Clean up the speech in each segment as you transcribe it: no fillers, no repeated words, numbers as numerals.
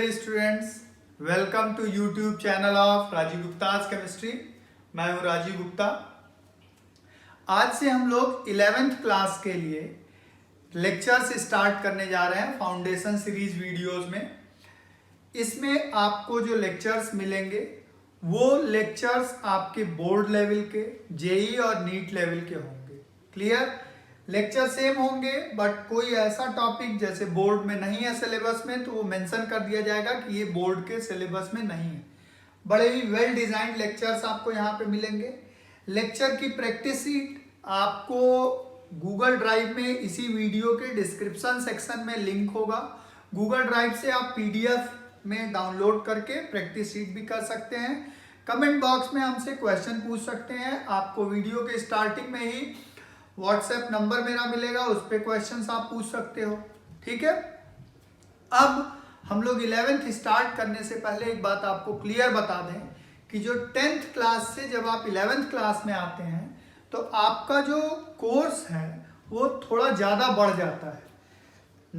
Dear students, welcome to YouTube channel of Rajeev Gupta's chemistry. मैं हूं राजीव गुप्ता। आज से हम लोग 11th क्लास के लिए लेक्चर्स स्टार्ट करने जा रहे हैं फाउंडेशन सीरीज वीडियोस में। इसमें आपको जो लेक्चर्स मिलेंगे वो लेक्चर्स आपके बोर्ड लेवल के, जेई और नीट लेवल के होंगे। क्लियर? लेक्चर सेम होंगे, बट कोई ऐसा टॉपिक जैसे बोर्ड में नहीं है सिलेबस में तो वो मेंशन कर दिया जाएगा कि ये बोर्ड के सिलेबस में नहीं है। बड़े ही वेल डिजाइंड लेक्चर्स आपको यहाँ पे मिलेंगे। लेक्चर की प्रैक्टिस शीट आपको गूगल ड्राइव में इसी वीडियो के डिस्क्रिप्शन सेक्शन में लिंक होगा। गूगल ड्राइव से आप पीडीएफ में डाउनलोड करके प्रैक्टिस शीट भी कर सकते हैं। कमेंट बॉक्स में हमसे क्वेश्चन पूछ सकते हैं। आपको वीडियो के स्टार्टिंग में ही व्हाट्सएप नंबर मेरा मिलेगा, उस पर क्वेश्चंस आप पूछ सकते हो। ठीक है, अब हम लोग 11th स्टार्ट करने से पहले एक बात आपको क्लियर बता दें कि जो 10th क्लास से जब आप 11th क्लास में आते हैं तो आपका जो कोर्स है वो थोड़ा ज़्यादा बढ़ जाता है।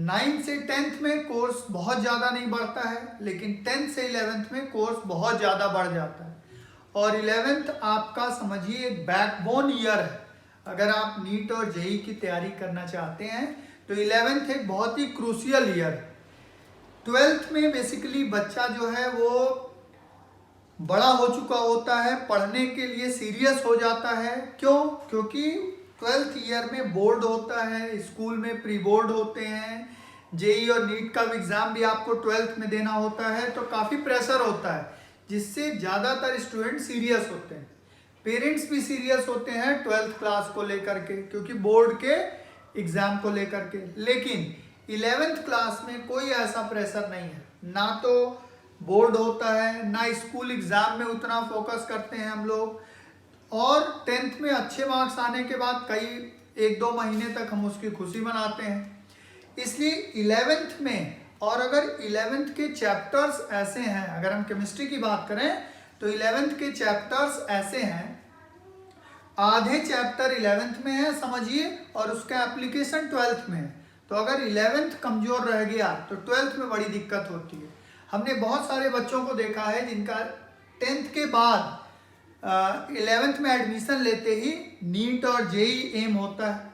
9th से 10th में कोर्स बहुत ज़्यादा नहीं बढ़ता है, लेकिन 10th से 11th में कोर्स बहुत ज़्यादा बढ़ जाता है। और 11th आपका समझिए एक बैकबोन ईयर है। अगर आप नीट और जेई की तैयारी करना चाहते हैं तो 11th एक बहुत ही क्रूशियल ईयर है। 12th में बेसिकली बच्चा जो है वो बड़ा हो चुका होता है, पढ़ने के लिए सीरियस हो जाता है। क्यों? क्योंकि 12th ईयर में बोर्ड होता है, स्कूल में प्री बोर्ड होते हैं, जेई और नीट का एग्जाम भी आपको 12th में देना होता है, तो काफ़ी प्रेशर होता है जिससे ज़्यादातर स्टूडेंट सीरियस होते हैं। पेरेंट्स भी सीरियस होते हैं 12th क्लास को लेकर के, क्योंकि बोर्ड के एग्जाम को लेकर के। लेकिन 11th क्लास में कोई ऐसा प्रेशर नहीं है, ना तो बोर्ड होता है, ना स्कूल एग्जाम में उतना फोकस करते हैं हम लोग। और 10th में अच्छे मार्क्स आने के बाद कई 1-2 महीने तक हम उसकी खुशी मनाते हैं। इसलिए 11th में, और अगर 11th के चैप्टर्स ऐसे हैं, अगर हम केमिस्ट्री की बात करें तो 11th के चैप्टर्स ऐसे हैं, आधे चैप्टर 11th में है समझिए, और उसका एप्लीकेशन 12th में है। तो अगर 11th कमजोर रह गया तो 12th में बड़ी दिक्कत होती है। हमने बहुत सारे बच्चों को देखा है जिनका 10th के बाद 11th में एडमिशन लेते ही नीट और जेई एम होता है,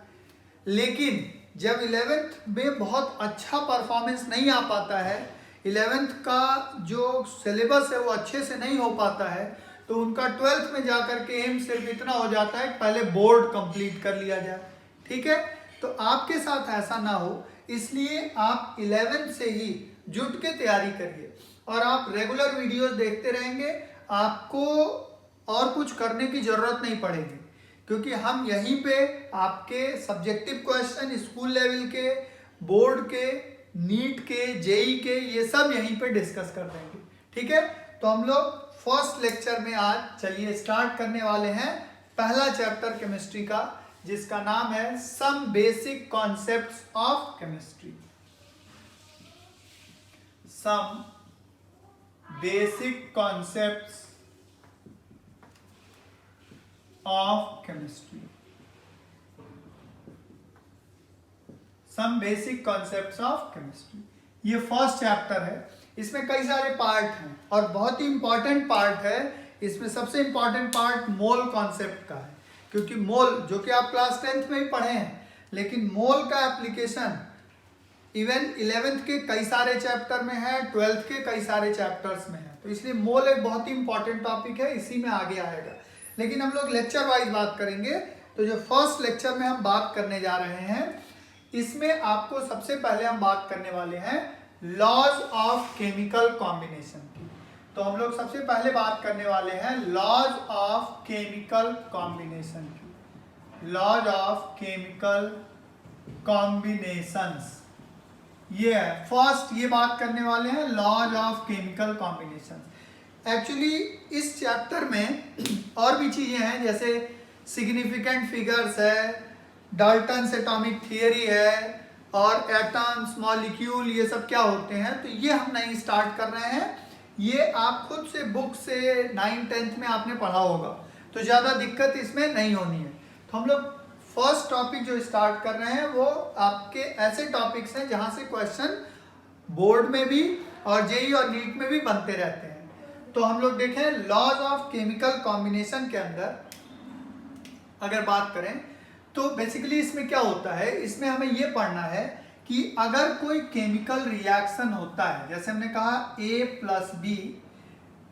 लेकिन जब 11th में बहुत अच्छा परफॉर्मेंस नहीं आ पाता है, 11th का जो सिलेबस है वो अच्छे से नहीं हो पाता है, तो उनका 12th में जाकर के एम सिर्फ इतना हो जाता है पहले बोर्ड कंप्लीट कर लिया जाए। ठीक है, तो आपके साथ ऐसा ना हो, इसलिए आप 11th से ही जुट के तैयारी करिए और आप रेगुलर वीडियोस देखते रहेंगे। आपको और कुछ करने की जरूरत नहीं पड़ेगी, क्योंकि हम यहीं पे आपके सब्जेक्टिव क्वेश्चन स्कूल लेवल के, बोर्ड के, नीट के, जेई के, ये सब यहीं पे डिस्कस कर देंगे। ठीक है, तो हम लोग फर्स्ट लेक्चर में आज चलिए स्टार्ट करने वाले हैं पहला चैप्टर केमिस्ट्री का, जिसका नाम है some basic concepts of chemistry. Some basic concepts of chemistry. Some basic concepts of chemistry, ये फर्स्ट चैप्टर है। इसमें कई सारे पार्ट हैं और बहुत ही इंपॉर्टेंट पार्ट है। इसमें सबसे इंपॉर्टेंट पार्ट मोल कॉन्सेप्ट का है, क्योंकि मोल जो कि आप क्लास 10th में ही पढ़े हैं, लेकिन मोल का एप्लीकेशन इवन 11th के कई सारे चैप्टर में है, 12th के कई सारे चैप्टर्स में है। तो इसलिए मोल एक बहुत ही इंपॉर्टेंट टॉपिक है, इसी में आगे आएगा। लेकिन हम लोग लेक्चर वाइज बात करेंगे। तो जो फर्स्ट लेक्चर में हम बात करने जा रहे हैं, इसमें आपको सबसे पहले हम बात करने वाले हैं लॉज ऑफ केमिकल कॉम्बिनेशन की। तो हम लोग सबसे पहले बात करने वाले हैं लॉज ऑफ केमिकल कॉम्बिनेशन की। लॉज ऑफ केमिकल कॉम्बिनेशंस, ये है फर्स्ट, ये बात करने वाले हैं laws of chemical combination. Actually इस चैप्टर में और भी चीजें हैं, जैसे सिग्निफिकेंट फिगर्स है, डाल्टन्स एटॉमिक थियरी है, और एटम्स, मॉलिक्यूल, ये सब क्या होते हैं, तो ये हम नहीं स्टार्ट कर रहे हैं। ये आप खुद से बुक से 9th-10th में आपने पढ़ा होगा, तो ज़्यादा दिक्कत इसमें नहीं होनी है। तो हम लोग फर्स्ट टॉपिक जो स्टार्ट कर रहे हैं वो आपके ऐसे टॉपिक्स हैं जहाँ से क्वेश्चन बोर्ड में भी और जेई और नीट में भी बनते रहते हैं। तो हम लोग देखें लॉज ऑफ केमिकल कॉम्बिनेशन के अंदर अगर बात करें तो बेसिकली इसमें क्या होता है, इसमें हमें ये पढ़ना है कि अगर कोई केमिकल रिएक्शन होता है, जैसे हमने कहा A प्लस बी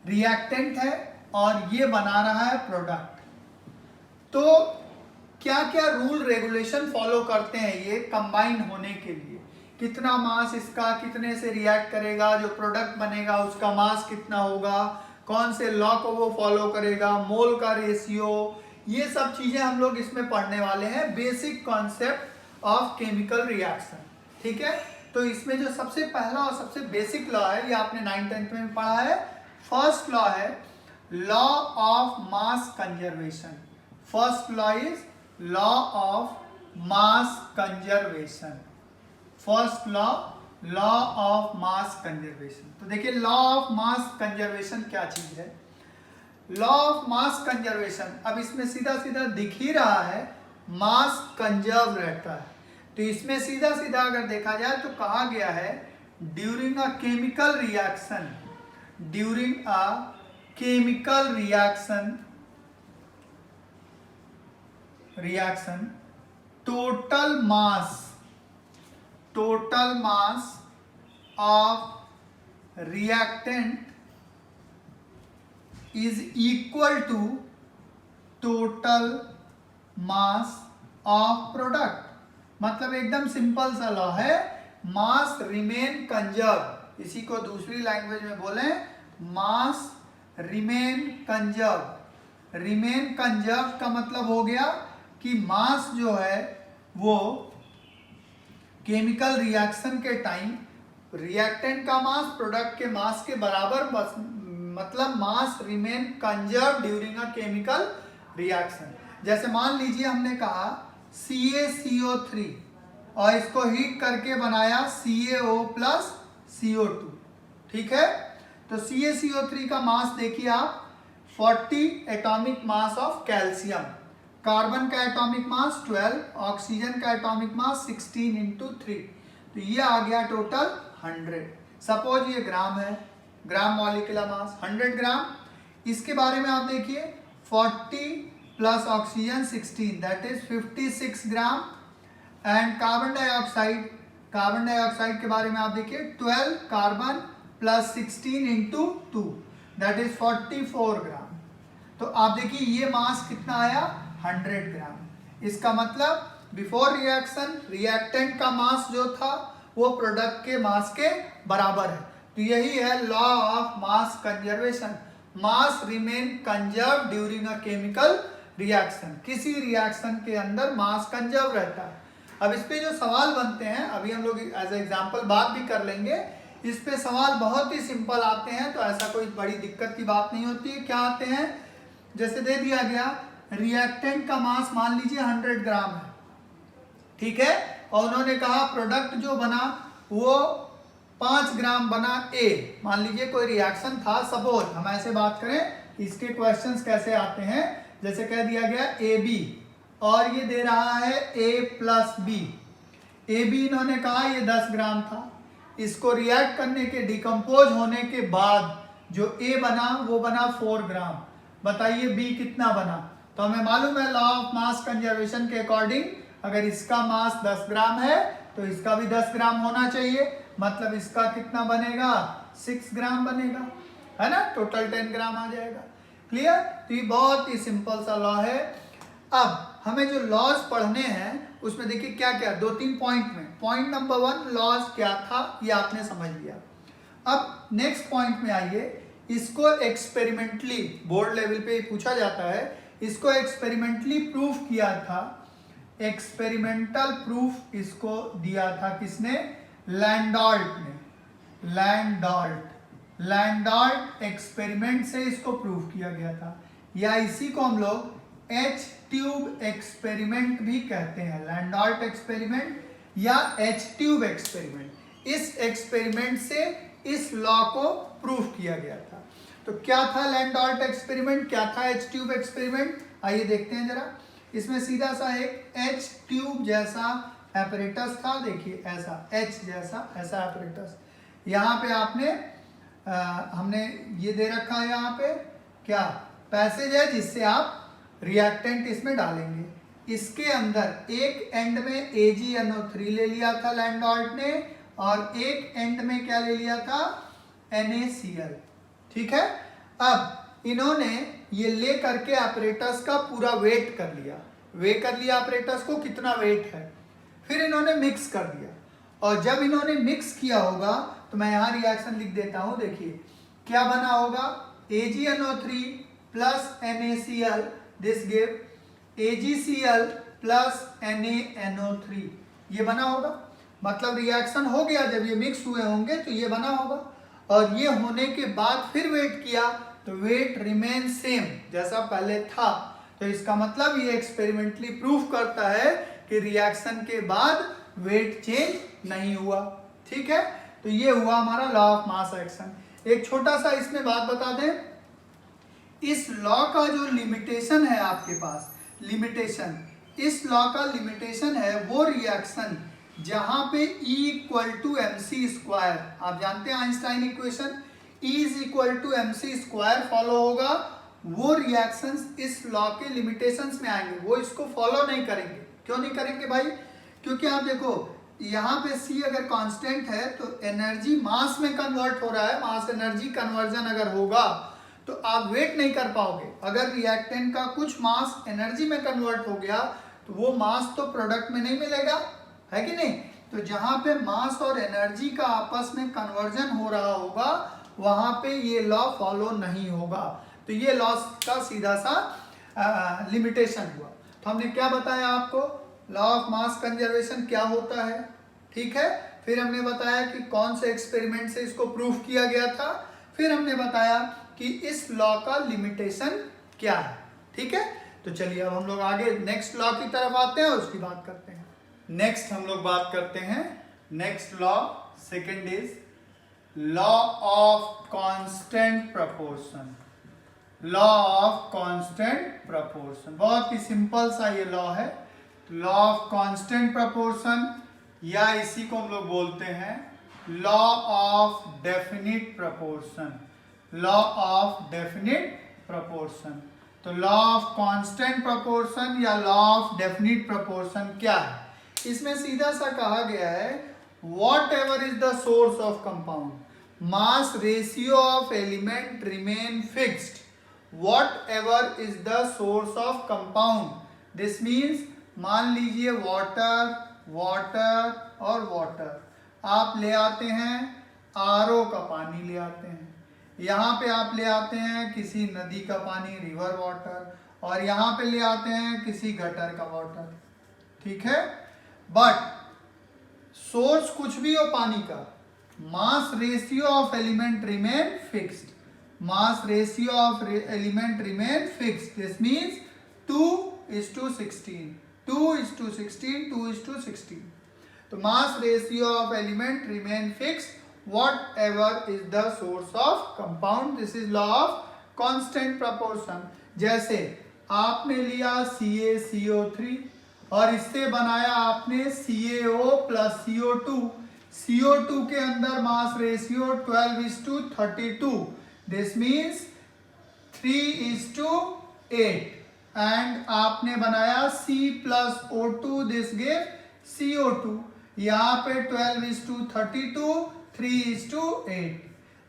रिएक्टेंट है और ये बना रहा है प्रोडक्ट, तो क्या क्या रूल रेगुलेशन फॉलो करते हैं ये कंबाइन होने के लिए, कितना मास इसका कितने से रिएक्ट करेगा, जो प्रोडक्ट बनेगा उसका मास कितना होगा, कौन से लॉ को वो फॉलो करेगा, मोल का रेशियो, ये सब चीजें हम लोग इसमें पढ़ने वाले हैं, basic concept of chemical reaction. ठीक है, तो इसमें जो सबसे पहला और सबसे बेसिक लॉ है ये आपने 9th-10th में पढ़ा है। फर्स्ट लॉ है law of mass conservation. First law is law of mass conservation. First law of mass conservation. तो देखिए लॉ ऑफ मास कंजर्वेशन क्या चीज है। लॉ ऑफ मास कंजर्वेशन, अब इसमें सीधा सीधा दिख ही रहा है मास कंजर्व रहता है, तो इसमें सीधा सीधा अगर देखा जाए तो कहा गया है during a chemical reaction, during a chemical reaction total mass of reactant is equal to total mass of product। मतलब एकदम सिंपल सा लॉ है, मास रिमेन कंजर्व, इसी को दूसरी लैंग्वेज में बोले mass remain conserve. Remain conserve का मतलब हो गया कि मास जो है वो केमिकल रिएक्शन के टाइम रिएक्टेंट का मास प्रोडक्ट के मास के बराबर, मतलब mass remain conserve during a chemical reaction. जैसे मान लीजिए हमने कहा CaCO3 और इसको हीट करके बनाया CaO प्लस CO2। ठीक है, तो CaCO3 का मास देखिए आप 40 atomic mass of calcium, carbon का एटॉमिक मास 12, ऑक्सीजन का एटॉमिक मास 16 × 3, तो ये आ गया टोटल 100। सपोज ये ग्राम है, ग्राम मॉलिक्यूलर मास 100 ग्राम। इसके बारे में आप देखिए 40 plus oxygen 16 that is 56 gram. And carbon dioxide के बारे में आप देखिए 12 कार्बन प्लस 16 × 2 दैट इज 44 ग्राम। तो आप देखिए ये मास कितना आया 100 ग्राम। इसका मतलब बिफोर रिएक्शन रिएक्टेंट का मास जो था वो प्रोडक्ट के मास के बराबर है। तो यही है law of mass conservation, mass remain conserve during a chemical reaction. किसी रिएक्शन के अंदर मास कंजर्व रहता है। अब इस पे जो सवाल बनते हैं अभी हम लोग एज एग्जांपल बात भी कर लेंगे, इस पे सवाल बहुत ही सिंपल आते हैं, तो ऐसा कोई बड़ी दिक्कत की बात नहीं होती है। क्या आते हैं, जैसे दे दिया गया रिएक्टेंट का मास मान लीजिए 100 ग्राम है, ठीक है, और उन्होंने कहा प्रोडक्ट जो बना वो 5 ग्राम बना A। मान लीजिए कोई रिएक्शन था, सपोज हम ऐसे बात करें इसके क्वेश्चंस कैसे आते हैं, जैसे कह दिया गया AB और ये दे रहा है A प्लस B। AB इन्होंने कहा ये 10 ग्राम था, इसको रिएक्ट करने के डिकम्पोज होने के बाद जो A बना वो बना 4 ग्राम। बताइए B कितना बना। तो हमें मालूम है लॉ ऑफ मास कंजर्वेशन के अकॉर्डिंग अगर इसका मास 10 ग्राम है तो इसका भी 10 ग्राम होना चाहिए, मतलब इसका कितना बनेगा 6 ग्राम बनेगा, है ना, टोटल 10 ग्राम आ जाएगा। क्लियर। तो ये बहुत ही सिंपल सा लॉ है। अब हमें जो लॉज पढ़ने हैं उसमें देखिए क्या क्या 2-3 पॉइंट में। पॉइंट नंबर 1 लॉज क्या था ये आपने समझ लिया। अब नेक्स्ट पॉइंट में आइए, इसको एक्सपेरिमेंटली बोर्ड लेवल पे पूछा जाता है, इसको एक्सपेरिमेंटली प्रूफ किया था, एक्सपेरिमेंटल प्रूफ इसको दिया था किसने, लैंडॉल्ट ने। लैंडॉल्ट एक्सपेरिमेंट से इसको प्रूफ किया गया था, या इसी को हम लोग H ट्यूब एक्सपेरिमेंट भी कहते हैं। लैंडॉल्ट एक्सपेरिमेंट या H ट्यूब एक्सपेरिमेंट, इस एक्सपेरिमेंट से इस लॉ को प्रूफ किया गया था। तो क्या था लैंडॉल्ट एक्सपेरिमेंट, क्या था H ट्यूब एक्सपेरिमेंट, आइए देखते हैं जरा। इसमें सीधा सा एक H ट्यूब जैसा एपरेटस था, देखिए ऐसा H जैसा ऐसा एपरेटस, यहाँ पे आपने हमने ये दे रखा है, यहाँ पे क्या पैसेज है जिससे आप रिएक्टेंट इसमें डालेंगे। इसके अंदर एक एंड में AgNO3 ले लिया था लैंडॉल्ट ने, और एक एंड में क्या ले लिया था, NaCl। ठीक है, अब इन्होंने ये ले करके ऑपरेटर्स का पूरा वेट कर लिया, वे कर लिया ऑपरेटर्स को कितना वेट है, फिर इन्होंने मिक्स कर दिया। और जब इन्होंने मिक्स किया होगा तो मैं यहाँ रिएक्शन लिख देता हूँ, देखिए क्या बना होगा, AgNO3 plus NaCl, this give AgCl plus NaNO3, ये बना होगा। मतलब रिएक्शन हो गया, जब ये मिक्स हुए होंगे तो ये बना होगा। और ये होने के बाद फिर वेट किया तो वेट रिमेन सेम जैसा पहले था। तो इसका मतलब ये एक्सपेरिमेंटली प्रूफ करता है कि रिएक्शन के बाद वेट चेंज नहीं हुआ। ठीक है, तो ये हुआ हमारा लॉ ऑफ मास एक्शन। एक छोटा सा इसमें बात बता दें, इस लॉ का जो लिमिटेशन है आपके पास, लिमिटेशन, इस लॉ का लिमिटेशन है वो रिएक्शन जहां पे E equal to MC square, आप जानते हैं Einstein equation, E is equal to MC square follow होगा, वो रिएक्शंस इस लॉ के लिमिटेशंस में आएंगे, वो इसको फॉलो नहीं करेंगे। क्यों नहीं करेंगे भाई, क्योंकि आप देखो यहाँ पे C अगर कांस्टेंट है तो एनर्जी मास में कन्वर्ट हो रहा है, मास एनर्जी कन्वर्जन अगर होगा तो आप वेट नहीं कर पाओगे। अगर रिएक्टेंट का कुछ मास एनर्जी में कन्वर्ट हो गया तो वो मास तो प्रोडक्ट में नहीं मिलेगा, है कि नहीं। तो जहां पे मास और एनर्जी का आपस में कन्वर्जन हो रहा होगा वहां पे ये लॉ फॉलो नहीं होगा। तो ये लॉ का सीधा सा लिमिटेशन हुआ। तो हमने क्या बताया आपको, लॉ ऑफ मास कंजर्वेशन क्या होता है, ठीक है। फिर हमने बताया कि कौन से एक्सपेरिमेंट से इसको प्रूफ किया गया था, फिर हमने बताया कि इस लॉ का लिमिटेशन क्या है, ठीक है। तो चलिए अब हम लोग आगे नेक्स्ट लॉ की तरफ आते हैं और उसकी बात करते हैं। नेक्स्ट हम लोग बात करते हैं next law, second is law of constant proportion. Law of constant proportion बहुत ही सिंपल सा ये लॉ है, लॉ ऑफ कांस्टेंट प्रोपोर्शन, या इसी को हम लोग बोलते हैं law of definite proportion. Law of definite proportion. तो लॉ ऑफ कांस्टेंट प्रोपोर्शन या लॉ ऑफ डेफिनिट प्रोपोर्शन क्या है, इसमें सीधा सा कहा गया है what ever is the source of compound, mass ratio of element remain fixed what ever is the source of compound. This means मान लीजिए वाटर, वाटर और वाटर आप ले आते हैं, आरओ का पानी ले आते हैं, यहाँ पे आप ले आते हैं किसी नदी का पानी, रिवर वाटर, और यहाँ पे ले आते हैं किसी गटर का वाटर, ठीक है। बट सोर्स कुछ भी हो पानी का, mass ratio of element remain fixed, mass ratio of element remain fixed. This means 2:16, 2:16, 2:16। तो mass ratio of element remain fixed whatever is the source of compound, this is law of constant proportion। जैसे आपने लिया CaCO3 और इससे बनाया आपने CaO plus CO2, CO2 के अंदर mass ratio 12:32, this means 3:8, and आपने बनाया C plus O2, this give CO2, यहाँ पे 12:32, 3:8।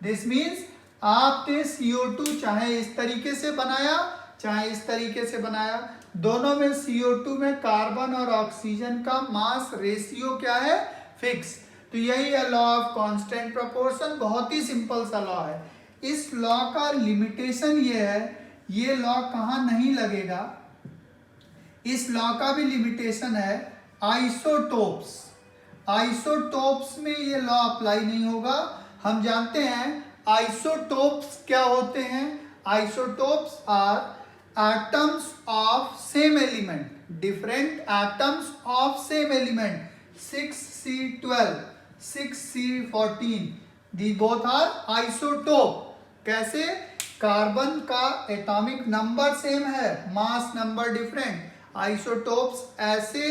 दिस मीन्स आपने CO2 चाहे इस तरीके से बनाया चाहे इस तरीके से बनाया, दोनों में CO2 में कार्बन और ऑक्सीजन का मास रेशियो क्या है, फिक्स। तो यही है लॉ ऑफ कांस्टेंट प्रोपोर्शन, बहुत ही सिंपल सा लॉ है। इस लॉ का लिमिटेशन ये है, ये लॉ कहाँ नहीं लगेगा, इस लॉ का भी लिमिटेशन है आइसोटोप्स, आइसोटोप्स में ये लॉ अप्लाई नहीं होगा। हम जानते हैं आइसोटोप्स क्या होते हैं, isotopes are atoms of same element, different atoms of same element, 6C12, 6C14, the both are isotope. कैसे, कार्बन का एटॉमिक नंबर सेम है, मास नंबर डिफरेंट। आइसोटोप्स ऐसे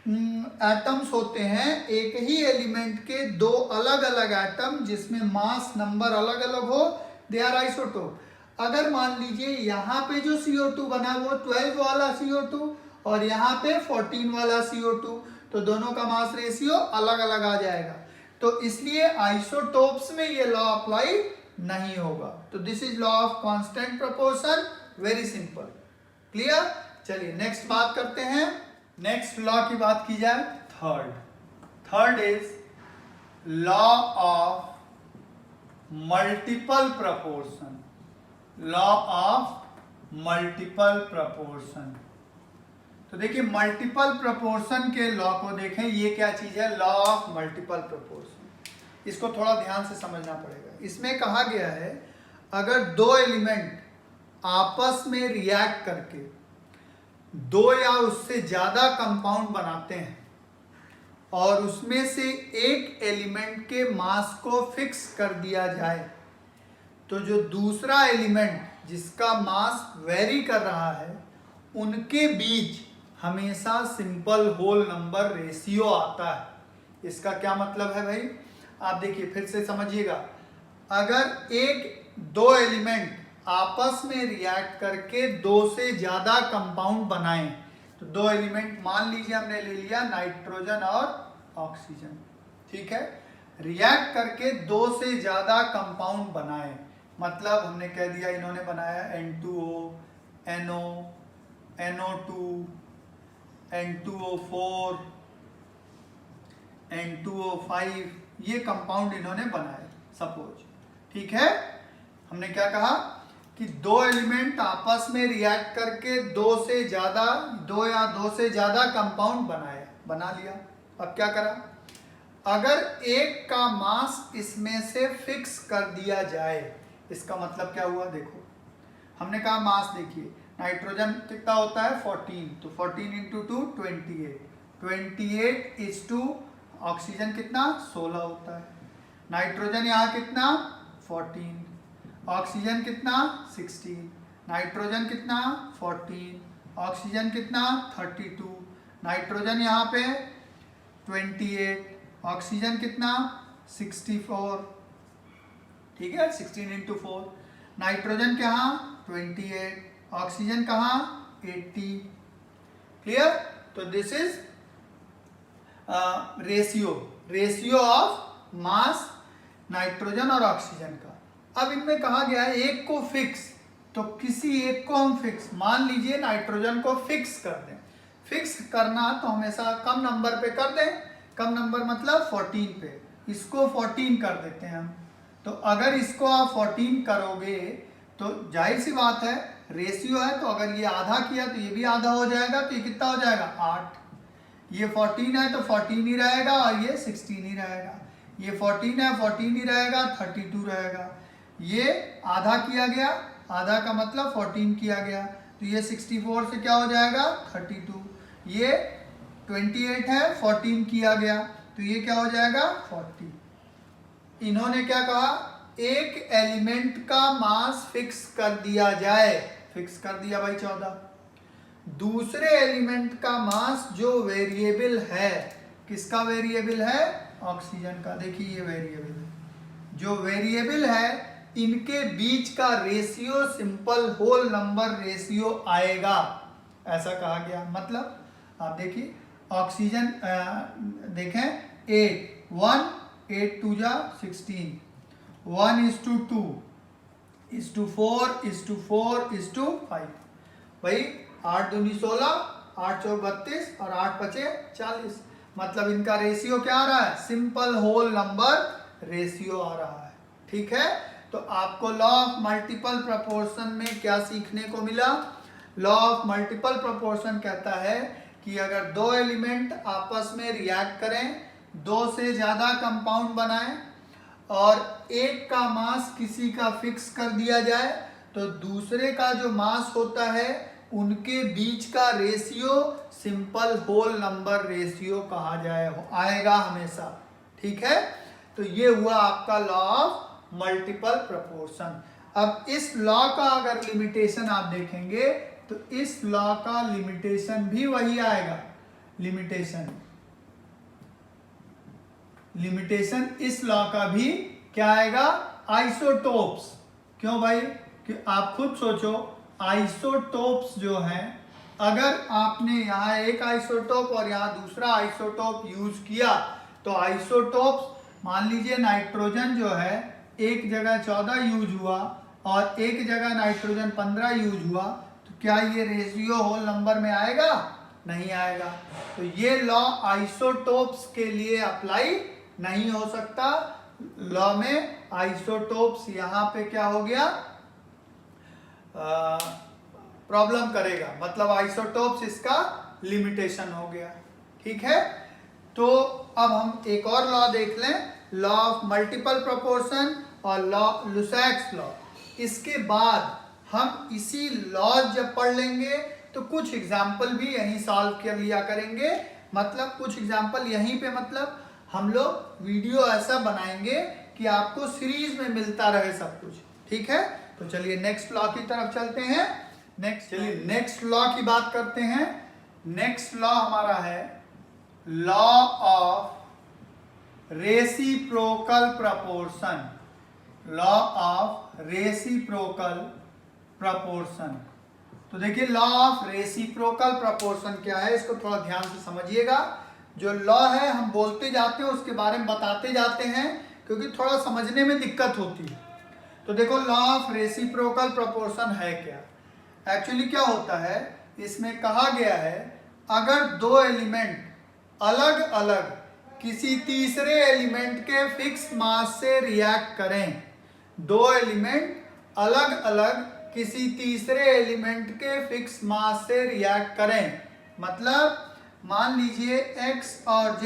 एटम्स होते हैं, एक ही एलिमेंट के दो अलग अलग एटम जिसमें मास नंबर अलग अलग हो, दे आर आइसोटोप। अगर मान लीजिए यहाँ पे जो CO2 बना वो 12 वाला CO2 और यहाँ पे 14 वाला CO2, तो दोनों का मास रेशियो अलग अलग आ जाएगा, तो इसलिए आइसोटोप्स में ये लॉ अप्लाई नहीं होगा। तो this is law of constant proportion, very simple, clear. चलिए नेक्स्ट बात करते हैं, नेक्स्ट लॉ की बात की जाए, third is law of multiple proportion, law of multiple proportion. तो देखिए मल्टीपल प्रपोर्शन के लॉ को देखें, ये क्या चीज है, लॉ ऑफ मल्टीपल प्रपोर्शन। इसको थोड़ा ध्यान से समझना पड़ेगा। इसमें कहा गया है अगर दो एलिमेंट आपस में रिएक्ट करके दो या उससे ज्यादा कंपाउंड बनाते हैं और उसमें से एक एलिमेंट के मास को फिक्स कर दिया जाए, तो जो दूसरा एलिमेंट जिसका मास वेरी कर रहा है उनके बीच हमेशा सिंपल होल नंबर रेशियो आता है। इसका क्या मतलब है भाई, आप देखिए फिर से समझिएगा। अगर दो एलिमेंट आपस में रिएक्ट करके दो से ज्यादा कंपाउंड बनाएं, तो दो एलिमेंट मान लीजिए हमने ले लिया नाइट्रोजन और ऑक्सीजन, ठीक है, रिएक्ट करके दो से ज्यादा कंपाउंड बनाए, मतलब हमने कह दिया इन्होंने बनाया N2O, NO, NO2, N2O4, N2O5, ये कंपाउंड इन्होंने बनाए सपोज, ठीक है। हमने क्या कहा कि दो एलिमेंट आपस में रिएक्ट करके दो या दो से ज्यादा कंपाउंड बना लिया। अब क्या करा, अगर एक का मास इसमें से फिक्स कर दिया जाए, इसका मतलब क्या हुआ, देखो हमने कहा मास, देखिए नाइट्रोजन कितना होता है 14, तो 14 इंटू 2 28 इज टू ऑक्सीजन कितना 16 होता है। नाइट्रोजन यहाँ कितना 14, ऑक्सीजन कितना 16, नाइट्रोजन कितना 14, ऑक्सीजन कितना 32, नाइट्रोजन यहाँ पे 28, ऑक्सीजन कितना 64, ठीक है, 16 इंटू 4, नाइट्रोजन कहाँ 28, ऑक्सीजन कहाँ 80, क्लियर। तो this is ratio of mass nitrogen और ऑक्सीजन का। अब इनमें कहा गया है एक को फिक्स, तो किसी एक को हम फिक्स, मान लीजिए नाइट्रोजन को फिक्स कर दें। फिक्स करना तो हमेशा कम नंबर पे कर दें, कम नंबर मतलब 14 पे, इसको 14 कर देते हैं हम। तो अगर इसको आप 14 करोगे तो जाहिर सी बात है रेशियो है, तो अगर ये आधा किया तो ये भी आधा हो जाएगा, तो ये कितना हो जाएगा 8, ये 14 है तो 14 ही रहेगा और ये 16 ही रहेगा, ये 14 है 14 ही रहेगा, 32 रहेगा, ये आधा किया गया, आधा का मतलब 14 किया गया, तो ये 64 से क्या हो जाएगा 32, ये 28 है 14 किया गया, तो ये क्या हो जाएगा 40। इन्होंने क्या कहा, एक एलिमेंट का मास फिक्स कर दिया जाए, फिक्स कर दिया भाई 14, दूसरे एलिमेंट का मास जो वेरिएबल है, किसका वेरिएबल है ऑक्सीजन का, देखिए ये वेरिएबल है, जो वेरिएबल है इनके बीच का ratio simple whole number ratio आएगा, ऐसा कहा गया। मतलब आप देखिए ऑक्सीजन देखें 8 2 जा 16, 1:2:4:4:5, भाई 8 दूनी 16, 8 चौक 32 और 8 पचे 40, मतलब इनका रेशियो क्या आ रहा है, सिंपल होल नंबर रेशियो आ रहा है, ठीक है। तो आपको लॉ ऑफ मल्टीपल प्रोपोर्शन में क्या सीखने को मिला, लॉ ऑफ मल्टीपल प्रोपोर्शन कहता है कि अगर दो एलिमेंट आपस में रिएक्ट करें, दो से ज्यादा कंपाउंड बनाएं और एक का मास किसी का फिक्स कर दिया जाए, तो दूसरे का जो मास होता है उनके बीच का ratio simple whole number ratio कहा आएगा हमेशा, ठीक है। तो ये हुआ आपका लॉ ऑफ मल्टीपल प्रोपोर्शन। अब इस लॉ का अगर लिमिटेशन आप देखेंगे तो इस लॉ का लिमिटेशन भी वही आएगा, लिमिटेशन। लिमिटेशन इस लॉ का भी क्या आएगा, आइसोटोप्स। क्यों भाई, कि आप खुद सोचो, आइसोटोप्स जो हैं, अगर आपने यहाँ एक आइसोटोप और यहाँ दूसरा आइसोटोप यूज किया तो आइसोटोप्स, मान लीजिए नाइट्रोजन जो है एक जगह 14 यूज हुआ और एक जगह नाइट्रोजन 15 यूज हुआ, तो क्या ये रेशियो होल नंबर में आएगा? नहीं आएगा। तो ये लॉ आइसोटोप्स के लिए अप्लाई नहीं हो सकता। लॉ में आइसोटोप्स यहाँ पे क्या हो गया, प्रॉब्लम करेगा, मतलब आइसोटोप्स इसका लिमिटेशन हो गया। ठीक है, तो अब हम एक और लॉ देख लें, लॉ ऑफ मल्टीपल प्रोपोर्शन और लॉ लुसैक्स लॉ। इसके बाद हम इसी लॉ जब पढ़ लेंगे तो कुछ एग्जाम्पल भी यहीं सॉल्व कर लिया करेंगे। मतलब कुछ एग्जाम्पल यहीं पे, मतलब हम लोग वीडियो ऐसा बनाएंगे कि आपको सीरीज में मिलता रहे सब कुछ। ठीक है, तो चलिए नेक्स्ट लॉ की तरफ चलते हैं। नेक्स्ट लॉ की बात करते हैं। नेक्स्ट लॉ हमारा है law of reciprocal proportion. Law of reciprocal proportion. तो देखिए, लॉ ऑफ रेसिप्रोकल प्रपोर्शन क्या है, इसको थोड़ा ध्यान से समझिएगा। जो लॉ है हम बोलते जाते हैं, उसके बारे में बताते जाते हैं, क्योंकि थोड़ा समझने में दिक्कत होती है। तो देखो, लॉ ऑफ रेसिप्रोकल प्रपोर्शन है क्या। एक्चुअली क्या होता है, इसमें कहा गया है अगर दो एलिमेंट अलग अलग किसी तीसरे एलिमेंट के फिक्स मास से रिएक्ट करें, दो एलिमेंट अलग अलग किसी तीसरे एलिमेंट के फिक्स मास से रिएक्ट करें, मतलब मान लीजिए x और z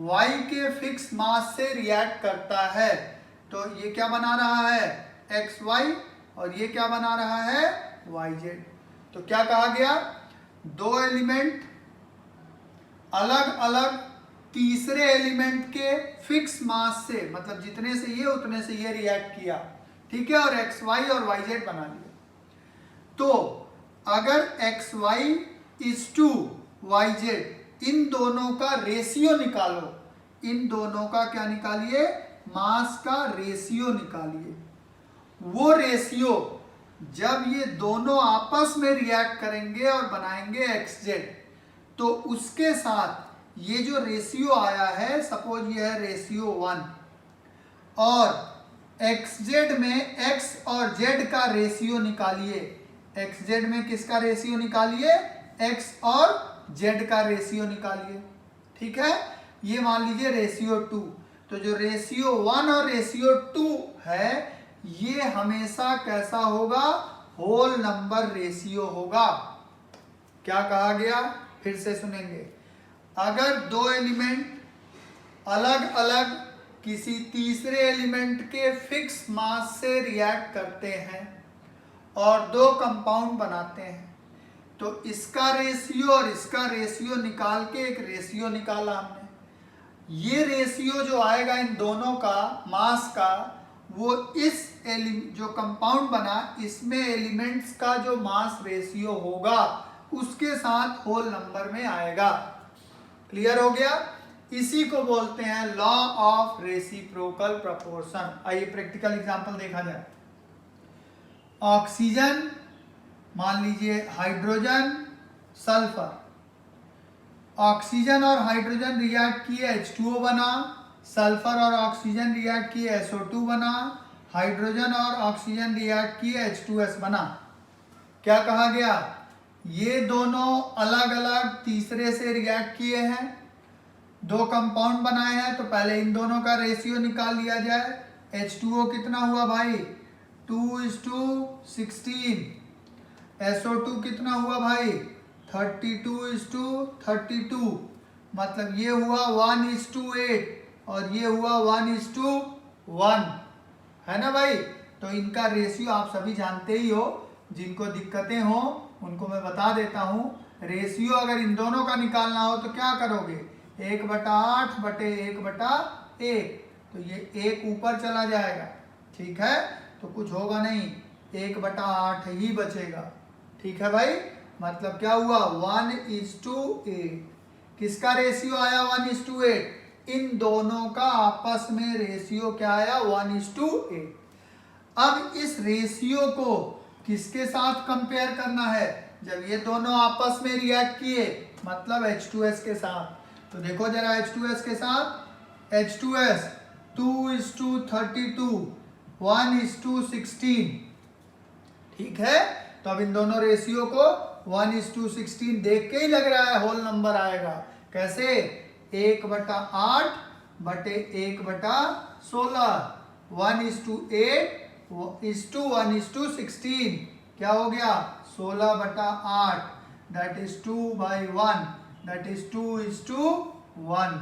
y के फिक्स मास से रिएक्ट करता है, तो ये क्या बना रहा है, xy, और ये क्या बना रहा है, yz। तो क्या कहा गया, दो एलिमेंट अलग अलग तीसरे एलिमेंट के फिक्स मास से, मतलब जितने से ये उतने से ये रिएक्ट किया, ठीक है, और xy और yz बना लिया। तो अगर xy इज टू yz, इन दोनों का रेशियो निकालो, इन दोनों का क्या निकालिए, मास का रेशियो निकालिए। वो रेशियो जब ये दोनों आपस में रिएक्ट करेंगे और बनाएंगे xz, तो उसके साथ ये जो रेशियो आया है, सपोज ये है रेशियो 1, और xz में x और z का रेशियो निकालिए। xz में किसका रेशियो निकालिए, x और z का रेशियो निकालिए। ठीक है, ये मान लीजिए रेशियो 2। तो जो रेशियो 1 और रेशियो 2 है, ये हमेशा कैसा होगा, होल नंबर रेशियो होगा। क्या कहा गया, फिर से सुनेंगे, अगर दो एलिमेंट अलग अलग किसी तीसरे एलिमेंट के फिक्स मास से रिएक्ट करते हैं और दो कंपाउंड बनाते हैं, तो इसका रेशियो और इसका रेशियो निकाल के एक रेशियो निकाला हमने। ये रेशियो जो आएगा इन दोनों का मास का, वो इस जो कंपाउंड बना, इसमें एलिमेंट्स का जो मास रेशियो होगा उसके साथ होल नंबर में आएगा। क्लियर हो गया, इसी को बोलते हैं लॉ ऑफ रेसिप्रोकल प्रपोर्शन। आइए प्रैक्टिकल एग्जांपल देखा जाए। ऑक्सीजन, मान लीजिए हाइड्रोजन, सल्फर। ऑक्सीजन और हाइड्रोजन रिएक्ट किए, H2O बना। सल्फर और ऑक्सीजन रिएक्ट किए, SO2 बना। हाइड्रोजन और ऑक्सीजन रिएक्ट किए, H2S बना। क्या कहा गया, ये दोनों अलग अलग तीसरे से रिएक्ट किए हैं, दो कंपाउंड बनाए हैं, तो पहले इन दोनों का रेशियो निकाल लिया जाए। H2O कितना हुआ भाई, 2:16। SO2 कितना हुआ भाई, 32:32। मतलब ये हुआ 1:8 और ये हुआ 1:1, है ना भाई। तो इनका रेशियो आप सभी जानते ही हो, जिनको दिक्कतें हो उनको मैं बता देता हूँ। रेशियो अगर इन दोनों का निकालना हो तो क्या करोगे, 1/8/1/1, तो ये 1 ऊपर चला जाएगा, ठीक है, तो कुछ होगा नहीं, 1/8 ही बचेगा। ठीक है भाई, मतलब क्या हुआ, 1:8। किसका रेशियो आया 1:8, इन दोनों का आपस में रेशियो क्या आया 1:8। अब इस रेशियो को किसके साथ कंपेयर करना है, जब ये दोनों आपस में रिएक्ट किए मतलब H2S के साथ। तो देखो जरा H2S के साथ, H2S 2:32 1:16, ठीक है। तो अब इन दोनों रेशियो को 1:16 देख के ही लग रहा है होल नंबर आएगा। कैसे, 1/8 बटे 1/16, 1:8:1:16, क्या हो गया 16/8, दैट इज 2/1, दैट इज 2:1।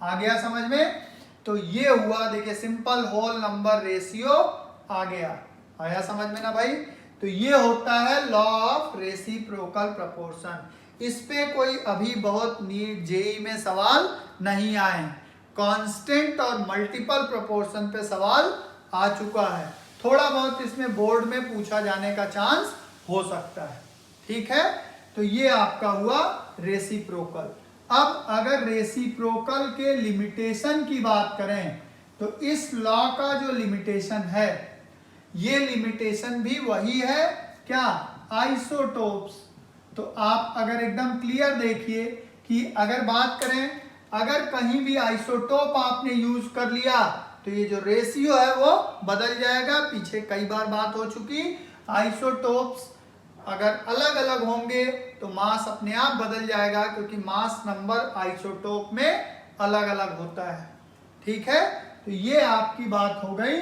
आ गया समझ में। तो ये हुआ, देखिए सिंपल होल नंबर रेशियो आ गया। आया समझ में ना भाई। तो ये होता है लॉ ऑफ रेसिप्रोकल प्रोपोर्शन। इस पे कोई अभी बहुत नीट जेई में सवाल नहीं आए। कांस्टेंट और मल्टीपल प्रोपोर्शन पे सवाल आ चुका है, थोड़ा बहुत इसमें बोर्ड में पूछा जाने का चांस हो सकता है, ठीक है। तो ये आपका हुआ रेसिप्रोकल। अब अगर रेसिप्रोकल के लिमिटेशन की बात करें तो इस लॉ का जो लिमिटेशन है, ये लिमिटेशन भी वही है क्या, आइसोटोप्स। तो आप अगर एकदम क्लियर देखिए कि अगर बात करें, अगर कहीं भी आइसोटोप आपने यूज कर लिया तो ये जो रेशियो है वो बदल जाएगा। पीछे कई बार बात हो चुकी, आइसोटोप्स अगर अलग अलग होंगे तो मास अपने आप बदल जाएगा, क्योंकि मास नंबर आइसोटोप में अलग अलग होता है, ठीक है। तो ये आपकी बात हो गई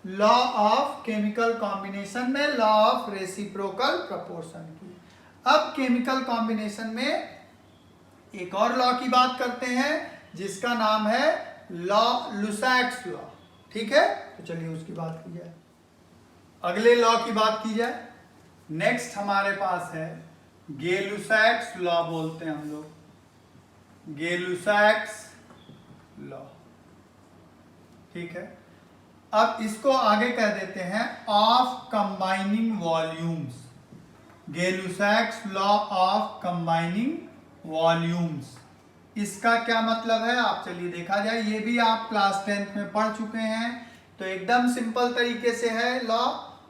लॉ ऑफ केमिकल कॉम्बिनेशन में, लॉ ऑफ रेसिप्रोकल प्रोपोर्शन की। अब केमिकल कॉम्बिनेशन में एक और लॉ की बात करते हैं जिसका नाम है लॉ लुसैक्स लॉ, ठीक है। तो चलिए उसकी बात की जाए, अगले लॉ की बात की जाए। नेक्स्ट हमारे पास है गे-लुसैक्स लॉ, बोलते हैं हम लोग गे-लुसैक्स लॉ, ठीक है। अब इसको आगे कह देते हैं of combining volumes, Gay-Lussac's law of combining volumes. इसका क्या मतलब है, आप चलिए देखा जाए। ये भी आप क्लास 10th में पढ़ चुके हैं, तो एकदम सिंपल तरीके से है लॉ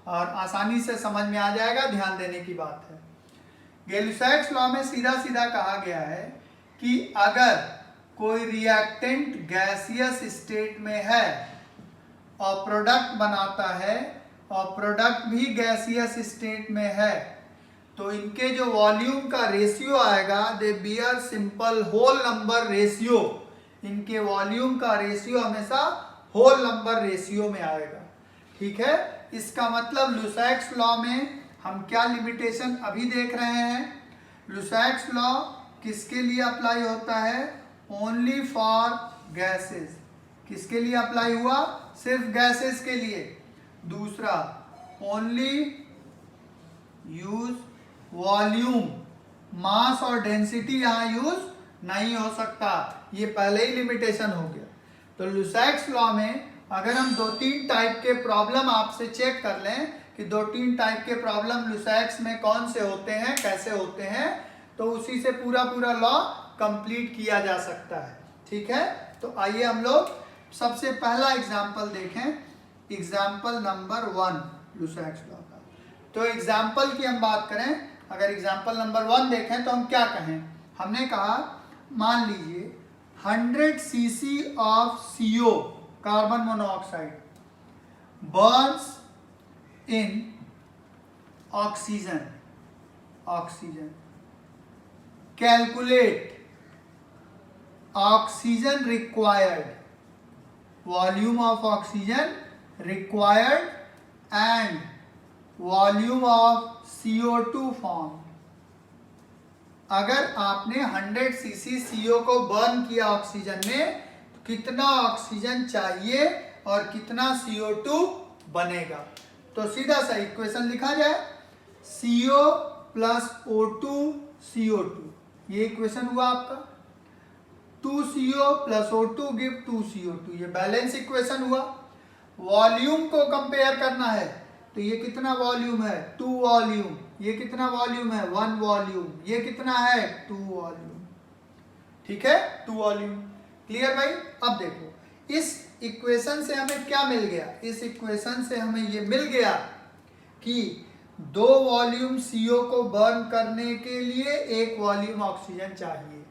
और आसानी से समझ में आ जाएगा, ध्यान देने की बात है। गे-लुसैक्स लॉ में सीधा सीधा कहा गया है कि अगर कोई रिएक्टेंट गैसियस स्टेट में है और प्रोडक्ट बनाता है और प्रोडक्ट भी गैसियस स्टेट में है, तो इनके जो वॉल्यूम का रेशियो आएगा, they bear simple whole number ratio. इनके वॉल्यूम का रेशियो हमेशा होल नंबर रेशियो में आएगा, ठीक है। इसका मतलब लुसैक्स लॉ में हम क्या लिमिटेशन अभी देख रहे हैं, लुसैक्स लॉ किसके लिए अप्लाई होता है, ओनली फॉर गैसेस। किसके लिए अप्लाई हुआ, सिर्फ गैसेस के लिए। दूसरा, ओनली यूज वॉल्यूम, मास और डेंसिटी यहां यूज नहीं हो सकता, ये पहले ही लिमिटेशन हो गया। तो लुसैक्स लॉ में अगर हम 2-3 टाइप के प्रॉब्लम आपसे चेक कर लें कि 2-3 टाइप के प्रॉब्लम लुसैक्स में कौन से होते हैं, कैसे होते हैं, तो उसी से पूरा पूरा लॉ कंप्लीट किया जा सकता है, ठीक है। तो आइए हम लोग सबसे पहला एग्जाम्पल देखें, एग्जाम्पल नंबर 1 लुसैक्स लॉ का। तो एग्जाम्पल की हम बात करें, अगर एग्जाम्पल नंबर 1 देखें तो हम क्या कहें, हमने कहा मान लीजिए 100 cc of CO carbon monoxide Burns in oxygen, calculate oxygen required, volume of oxygen required and volume of CO2 form. अगर आपने 100 cc CO को बर्न किया ऑक्सीजन में, तो कितना ऑक्सीजन चाहिए और कितना CO2 बनेगा। तो सीधा सा इक्वेशन लिखा जाए, CO प्लस O2 CO2, ये इक्वेशन हुआ आपका। 2CO plus O2 give 2CO2, ये बैलेंस इक्वेशन हुआ। वॉल्यूम को कंपेयर करना है, तो ये कितना वॉल्यूम है, 2 वॉल्यूम, ये कितना वॉल्यूम है, 1 वॉल्यूम, ये कितना है 2 वॉल्यूम। ठीक है, 2 वॉल्यूम। क्लियर भाई? अब देखो इस इक्वेशन से हमें क्या मिल गया, इस इक्वेशन से हमें ये मिल गया कि 2 वॉल्यूम CO को बर्न करने के लिए 1 वॉल्यूम ऑक्सीजन चाहिए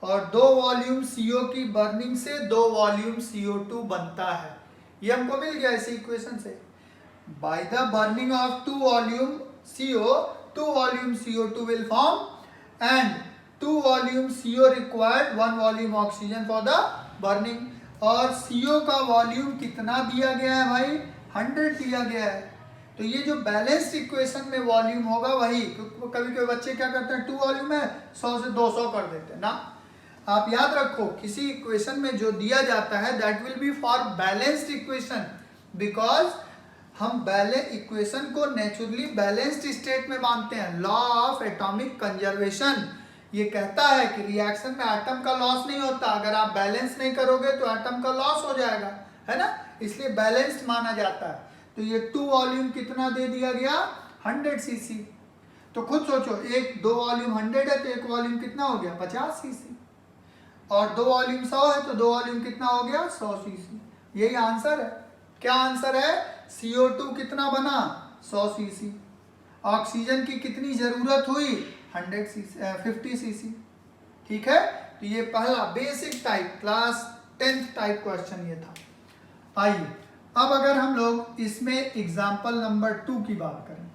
और 2 वॉल्यूम CO की बर्निंग से 2 वॉल्यूम CO2 बनता है। ये हमको मिल गया इसी इक्वेशन से। By the burning of 2 volume CO, 2 volume CO2 will form and 2 volume CO required 1 volume oxygen for the burning. और CO का वॉल्यूम कितना दिया गया है भाई? 100 दिया गया है। तो ये जो बैलेंस्ड इक्वेशन में वॉल्यूम होगा वही, कभी कभी बच्चे क्या करते हैं 2 वॉल्यूम है 100 से 200 कर देते हैं ना। आप याद रखो किसी इक्वेशन में जो दिया जाता है that will be for balanced equation, because हम इक्वेशन को नेचुरली बैलेंस्ड स्टेट में मानते हैं। लॉ ऑफ एटॉमिक कंजर्वेशन ये कहता है कि रिएक्शन में एटम का लॉस नहीं होता, अगर आप बैलेंस नहीं करोगे तो एटम का लॉस हो जाएगा, है ना, इसलिए बैलेंस्ड माना जाता है। तो ये 2 वॉल्यूम कितना दे दिया गया? 100 सीसी। तो खुद सोचो, 2 वॉल्यूम 100 है तो 1 वॉल्यूम कितना हो गया? 50 सीसी। और 2 वॉल्यूम 100 है तो 2 वॉल्यूम कितना हो गया? 100 सीसी। यही आंसर है। क्या आंसर है? CO2 कितना बना? 100 सीसी। ऑक्सीजन की कितनी जरूरत हुई? 50 सीसी। ठीक है, तो ये पहला basic type class 10th type question ये था। आइए अब अगर हम लोग इसमें एग्जाम्पल नंबर 2 की बात करें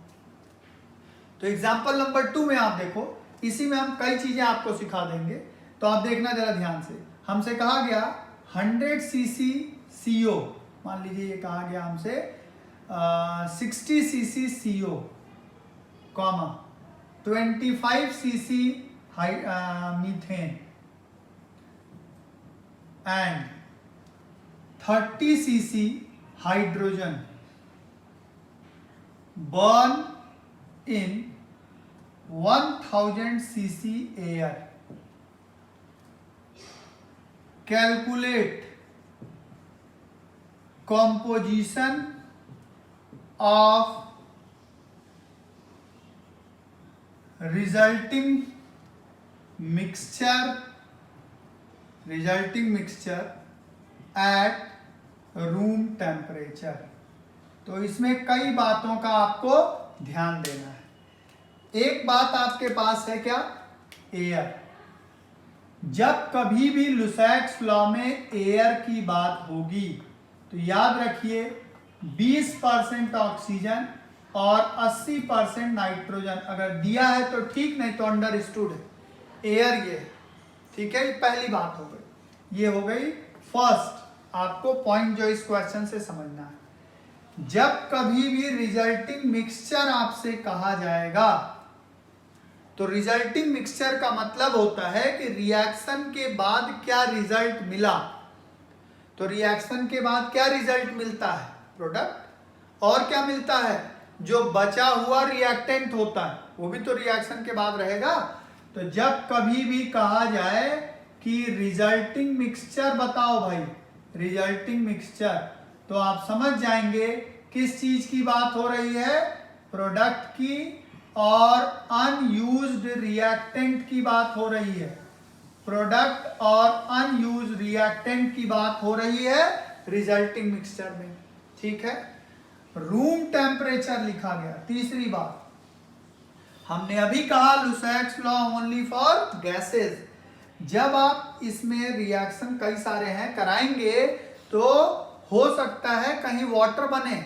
तो एग्जाम्पल नंबर 2 में आप देखो, इसी में हम कई चीजें आपको सिखा देंगे, तो आप देखना जरा ध्यान से। हमसे कहा गया 100 सीसी CO, मान लीजिए ये कहा गया हमसे 60 CC CO, comma 25 CC methane and 30 CC hydrogen burn in 1000 cc air. Calculate composition of resulting mixture at room temperature. तो इसमें कई बातों का आपको ध्यान देना है। एक बात आपके पास है क्या? एयर। जब कभी भी लुसैक्स लॉ में एयर की बात होगी तो याद रखिए 20% ऑक्सीजन और 80% नाइट्रोजन, अगर दिया है तो ठीक, नहीं तो अंडरस्टूड है। एयर ये, ठीक है, ये पहली बात हो गई। ये हो गई फर्स्ट आपको पॉइंट जो इस क्वेश्चन से समझना है। जब कभी भी रिजल्टिंग मिक्सचर आपसे कहा जाएगा तो रिजल्टिंग मिक्सचर का मतलब होता है कि रिएक्शन के बाद क्या रिजल्ट मिला। तो रिएक्शन के बाद क्या रिजल्ट मिलता है? प्रोडक्ट। और क्या मिलता है? जो बचा हुआ रिएक्टेंट होता है वो भी तो रिएक्शन के बाद रहेगा। तो जब कभी भी कहा जाए कि रिजल्टिंग मिक्सचर बताओ भाई, रिजल्टिंग मिक्सचर, तो आप समझ जाएंगे किस चीज की बात हो रही है? प्रोडक्ट की और अनयूज्ड रिएक्टेंट की बात हो रही है। प्रोडक्ट और अनयूज्ड रिएक्टेंट की बात हो रही है रिजल्टिंग मिक्सचर में। ठीक है, रूम टेम्परेचर लिखा गया। तीसरी बात, हमने अभी कहा लुसैक्स लॉ ओनली फॉर गैसेस। जब आप इसमें रिएक्शन कई सारे हैं कराएंगे तो हो सकता है कहीं वाटर बने,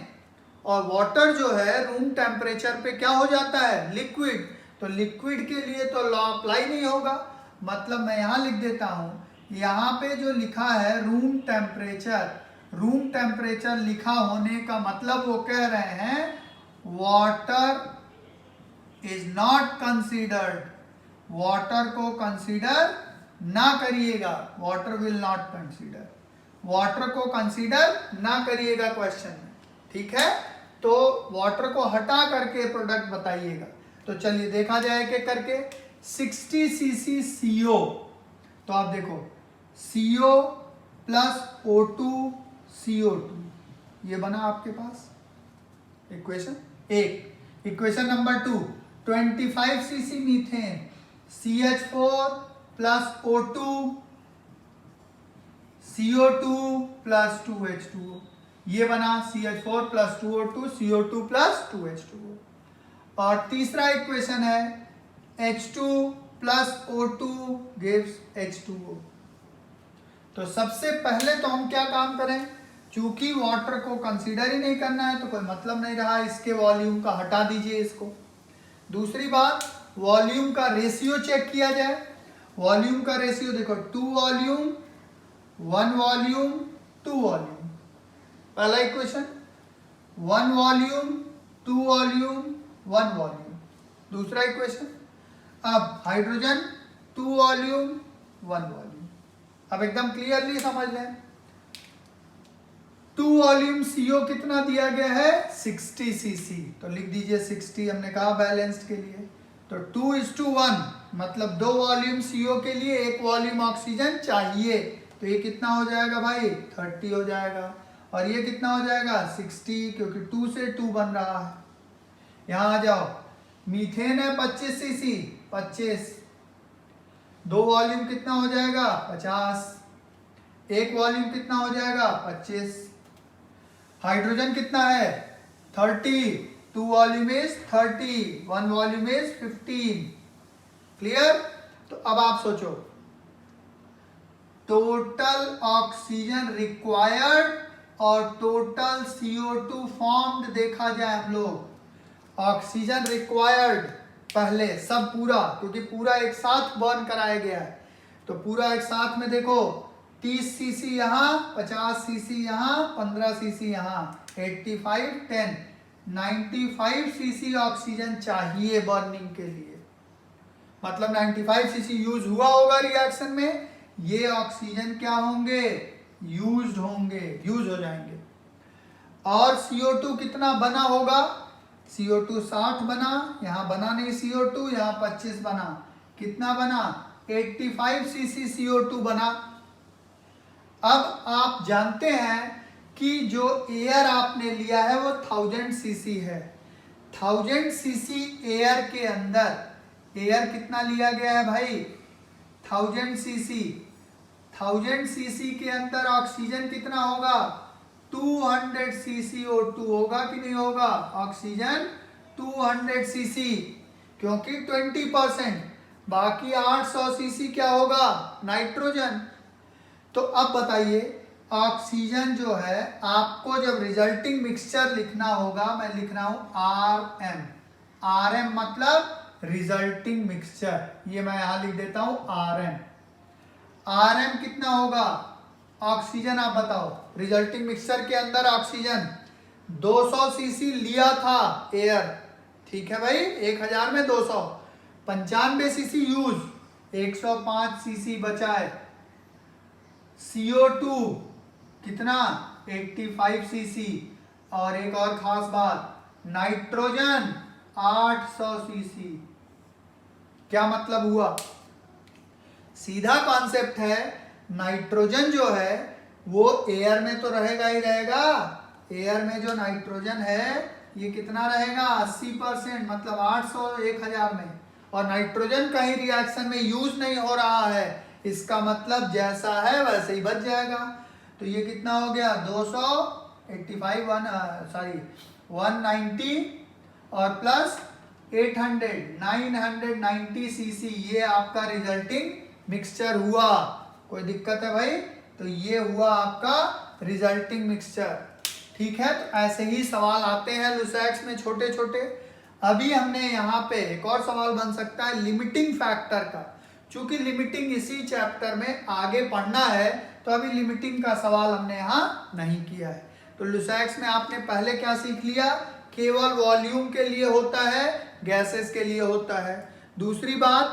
और वाटर जो है रूम टेम्परेचर पे क्या हो जाता है? लिक्विड। तो लिक्विड के लिए तो लॉ अप्लाई नहीं होगा। मतलब मैं यहां लिख देता हूं, यहां पे जो लिखा है रूम टेम्परेचर, रूम टेम्परेचर लिखा होने का मतलब वो कह रहे हैं water is not considered. Water को कंसीडर ना करिएगा, water will not consider, water को कंसीडर ना करिएगा क्वेश्चन में। ठीक है, तो वाटर को हटा करके प्रोडक्ट बताइएगा। तो चलिए देखा जाए कि करके 60 सीसी CO, तो आप देखो CO प्लस O2 CO2, ये बना आपके पास equation 1। Equation number 2, 25 CC methane CH4 plus O2 CO2 plus 2H2O, ये बना CH4 plus 2O2 CO2 plus 2H2O। और तीसरा इक्वेशन है H2 plus O2 gives H2O। तो सबसे पहले तो हम क्या काम करें, चूंकि वाटर को कंसीडर ही नहीं करना है तो कोई मतलब नहीं रहा, इसके वॉल्यूम का हटा दीजिए इसको। दूसरी बात, वॉल्यूम का रेशियो चेक किया जाए। वॉल्यूम का रेशियो देखो, 2 वॉल्यूम 1 वॉल्यूम 2 वॉल्यूम, पहला इक्वेशन 1 वॉल्यूम 2 वॉल्यूम 1 वॉल्यूम। दूसरा इक्वेशन, अब हाइड्रोजन 2 वॉल्यूम 1 वॉल्यूम। अब एकदम क्लियरली समझ लें, 2 वॉल्यूम CO कितना दिया गया है 60 cc, तो लिख दीजिए 60, हमने कहा बैलेंस्ड के लिए। तो 2:1 मतलब 2 वॉल्यूम CO के लिए 1 वॉल्यूम ऑक्सीजन चाहिए, तो ये कितना हो जाएगा भाई 30 हो जाएगा। और ये कितना हो जाएगा 60, क्योंकि 2 से 2 बन रहा है। यहां आ जाओ, मीथेन है 25 cc, 25, 2 वॉल्यूम कितना हो जाएगा 50, 1 वॉल्यूम कितना हो जाएगा 25। हाइड्रोजन कितना है 30, 2 volume is 30, 1 volume is 15। Clear? तो अब आप सोचो, टोटल ऑक्सीजन रिक्वायर्ड और टोटल CO2 फॉर्म्ड देखा जाए हम लोग। ऑक्सीजन रिक्वायर्ड पहले सब पूरा, क्योंकि पूरा एक साथ बर्न कराया गया है, तो पूरा एक साथ में देखो 30 cc यहाँ, 50 cc यहाँ, 15 cc यहाँ, 85 10 95 cc ऑक्सीजन चाहिए बर्निंग के लिए। मतलब 95 cc यूज हुआ होगा रिएक्शन में, ये ऑक्सीजन क्या होंगे यूज्ड होंगे, यूज हो जाएंगे। और CO2 कितना बना होगा, CO2 60 बना, यहाँ बना नहीं CO2, यहाँ 25 बना, कितना बना 85 cc CO2 बना। अब आप जानते हैं कि जो एयर आपने लिया है वो 1000 cc है। 1000 cc एयर के अंदर एयर कितना लिया गया है भाई 1000 cc। 1000 cc के अंदर ऑक्सीजन कितना होगा 200 cc O2 होगा कि नहीं होगा, ऑक्सीजन 200 cc, क्योंकि 20%, बाकी 800 cc क्या होगा नाइट्रोजन। तो अब बताइए, ऑक्सीजन जो है आपको जब रिजल्टिंग मिक्सचर लिखना होगा, मैं लिख रहा हूं RM, RM मतलब रिजल्टिंग मिक्सचर, ये मैं यहां लिख देता हूं RM। RM कितना होगा, ऑक्सीजन आप बताओ, रिजल्टिंग मिक्सचर के अंदर ऑक्सीजन 200 cc लिया था एयर, ठीक है भाई, 1000 में 200, 95 cc यूज, 105 cc बचा है। CO2 कितना 85 cc, और एक और खास बात नाइट्रोजन 800 cc। क्या मतलब हुआ, सीधा कॉन्सेप्ट है, नाइट्रोजन जो है वो एयर में तो रहेगा ही रहेगा, एयर में जो नाइट्रोजन है ये कितना रहेगा 80%, मतलब 800 1000 में, और नाइट्रोजन कहीं रिएक्शन में यूज नहीं हो रहा है, इसका मतलब जैसा है वैसे ही बच जाएगा। तो ये कितना हो गया 285 190 और प्लस 800 990 cc, ये आपका रिजल्टिंग मिक्सचर हुआ। कोई दिक्कत है भाई, तो ये हुआ आपका रिजल्टिंग मिक्सचर, ठीक है। तो ऐसे ही सवाल आते हैं लुसैक्स में छोटे छोटे। अभी हमने यहाँ पे एक और सवाल बन सकता है लिमिटिंग फैक्टर का, चूंकि लिमिटिंग इसी चैप्टर में आगे पढ़ना है तो अभी लिमिटिंग का सवाल हमने यहाँ नहीं किया है। तो लुसैक्स में आपने पहले क्या सीख लिया, केवल वॉल्यूम के लिए होता है, गैसेस के लिए होता है। दूसरी बात,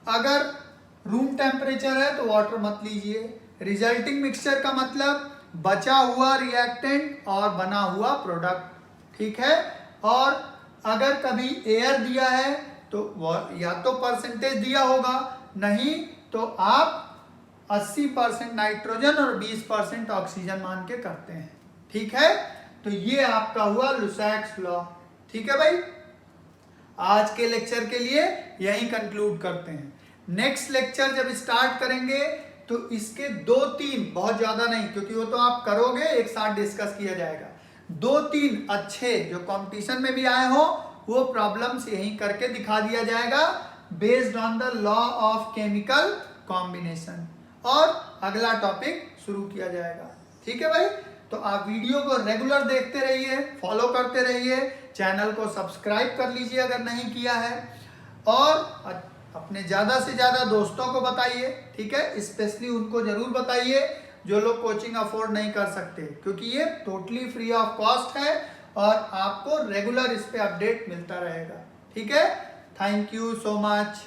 अगर रूम टेम्परेचर है तो वाटर मत लीजिए। रिजल्टिंग मिक्सचर का मतलब बचा हुआ रिएक्टेंट और बना हुआ प्रोडक्ट, ठीक है। और अगर कभी एयर दिया है तो या तो परसेंटेज दिया होगा, नहीं तो आप 80% नाइट्रोजन और 20% ऑक्सीजन मान के करते हैं, ठीक है। तो ये आपका हुआ लुसैक्स लॉ, ठीक है भाई। आज के लेक्चर के लिए यही कंक्लूड करते हैं। नेक्स्ट लेक्चर जब स्टार्ट करेंगे तो इसके 2-3, बहुत ज्यादा नहीं क्योंकि वो तो आप करोगे एक साथ डिस्कस किया जाएगा, 2-3 अच्छे जो कंपटीशन में भी आए हो वो प्रॉब्लम्स यहीं करके दिखा दिया जाएगा based on the law of chemical combination, और अगला टॉपिक शुरू किया जाएगा। ठीक है भाई, तो आप वीडियो को रेगुलर देखते रहिए, फॉलो करते रहिए, चैनल को सब्सक्राइब कर लीजिए अगर नहीं किया है, और अपने ज़्यादा से ज़्यादा दोस्तों को बताइए। ठीक है, स्पेशली उनको ज़रूर बताइए जो लोग कोचिंग अफोर्ड नहीं कर सकते, क्योंकि ये टोटली फ्री ऑफ कॉस्ट है और आपको रेगुलर इस पे अपडेट मिलता रहेगा। ठीक है, थैंक यू सो मच।